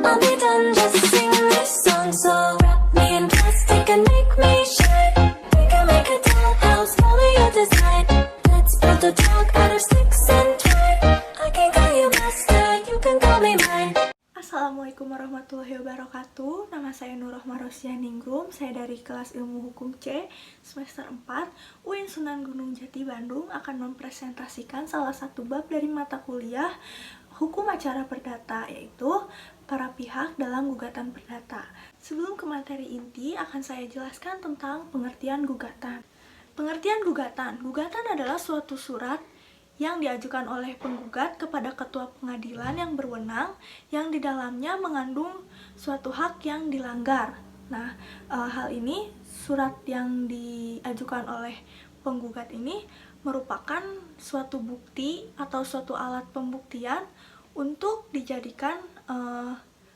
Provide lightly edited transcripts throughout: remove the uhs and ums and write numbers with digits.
I'll be done, just sing this song. So wrap me in plastic and make me shine. We can make a dollhouse, follow your design. Let's build a dog out of sticks and twine. I can call you master, you can call me mine. Assalamualaikum warahmatullahi wabarakatuh. Nama saya Nurrohmah Rosyaningrum. Saya dari kelas Ilmu Hukum C semester 4 UIN Sunan Gunung Jati Bandung akan mempresentasikan salah satu bab dari mata kuliah Hukum Acara Perdata, yaitu para pihak dalam gugatan perdata. Sebelum ke materi inti, akan saya jelaskan tentang pengertian gugatan. Pengertian gugatan. Gugatan adalah suatu surat yang diajukan oleh penggugat kepada ketua pengadilan yang berwenang, yang di dalamnya mengandung suatu hak yang dilanggar. Nah, hal ini, surat yang diajukan oleh penggugat ini merupakan suatu bukti atau suatu alat pembuktian untuk dijadikan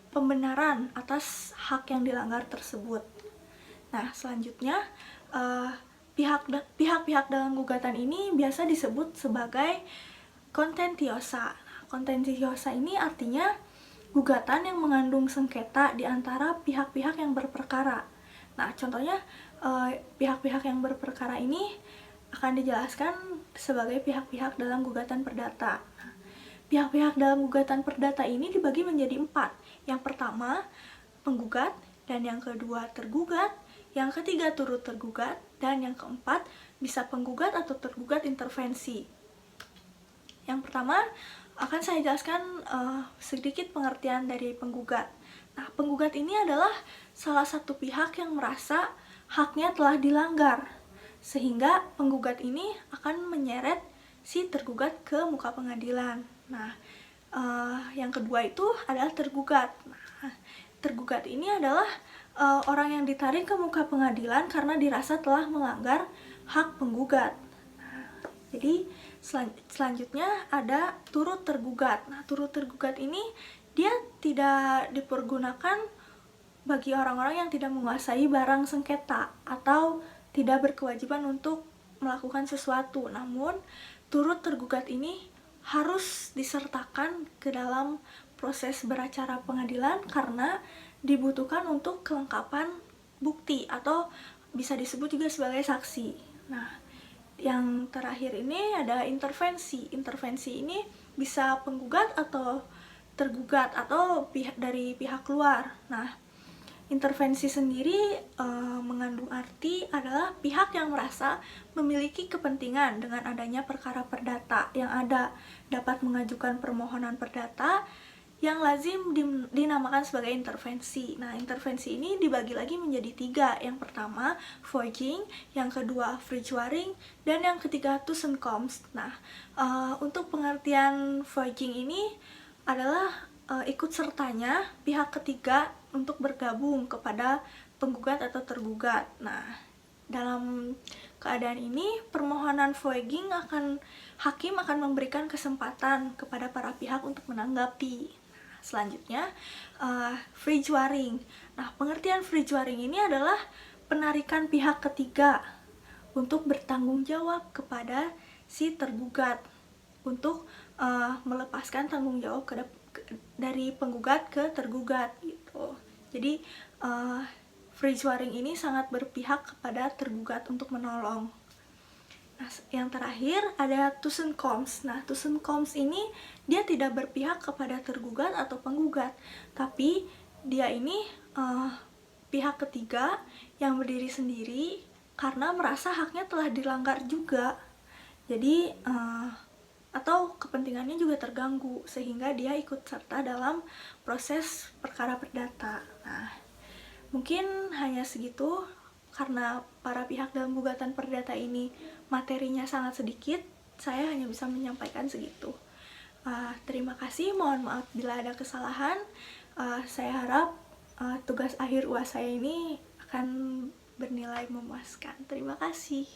pembenaran atas hak yang dilanggar tersebut. Nah, selanjutnya pihak-pihak dalam gugatan ini biasa disebut sebagai kontentiosa. Kontentiosa ini artinya gugatan yang mengandung sengketa di antara pihak-pihak yang berperkara. Nah, contohnya pihak-pihak yang berperkara ini akan dijelaskan sebagai pihak-pihak dalam gugatan perdata. Pihak-pihak dalam gugatan perdata ini dibagi menjadi 4. Yang pertama, penggugat, dan yang kedua tergugat, yang ketiga turut tergugat, dan yang keempat bisa penggugat atau tergugat intervensi. Yang pertama akan saya jelaskan sedikit pengertian dari penggugat. Nah, penggugat ini adalah salah satu pihak yang merasa haknya telah dilanggar, sehingga penggugat ini akan menyeret si tergugat ke muka pengadilan. Nah, yang kedua itu adalah tergugat. Nah, tergugat ini adalah orang yang ditarik ke muka pengadilan karena dirasa telah melanggar hak penggugat. Nah, jadi selanjutnya ada turut tergugat. Nah, turut tergugat ini dia tidak dipergunakan bagi orang-orang yang tidak menguasai barang sengketa atau tidak berkewajiban untuk melakukan sesuatu. Namun, turut tergugat ini harus disertakan ke dalam proses beracara pengadilan karena dibutuhkan untuk kelengkapan bukti atau bisa disebut juga sebagai saksi. Nah, yang terakhir ini ada intervensi. Intervensi ini bisa penggugat atau tergugat atau dari pihak luar. Nah, intervensi sendiri mengandung arti adalah pihak yang merasa memiliki kepentingan dengan adanya perkara perdata yang ada dapat mengajukan permohonan perdata yang lazim dinamakan sebagai intervensi. Nah, intervensi ini dibagi lagi menjadi 3. Yang pertama, voiging, yang kedua, vrijwaring, dan yang ketiga, tussenkomst. Nah, untuk pengertian voiging ini adalah ikut sertanya pihak ketiga untuk bergabung kepada penggugat atau tergugat. Nah, dalam keadaan ini, permohonan voiging hakim akan memberikan kesempatan kepada para pihak untuk menanggapi. Selanjutnya, vrijwaring. Nah, pengertian vrijwaring ini adalah penarikan pihak ketiga untuk bertanggung jawab kepada si tergugat untuk melepaskan tanggung jawab dari penggugat ke tergugat gitu. Jadi, vrijwaring ini sangat berpihak kepada tergugat untuk menolong. Nah, yang terakhir ada tussenkomst. Nah, tussenkomst ini dia tidak berpihak kepada tergugat atau penggugat, tapi dia ini pihak ketiga yang berdiri sendiri karena merasa haknya telah dilanggar juga. Jadi atau kepentingannya juga terganggu sehingga dia ikut serta dalam proses perkara perdata. Nah, mungkin hanya segitu. Karena para pihak dalam gugatan perdata ini materinya sangat sedikit, saya hanya bisa menyampaikan segitu. Terima kasih, mohon maaf bila ada kesalahan. Saya harap tugas akhir UAS saya ini akan bernilai memuaskan. Terima kasih.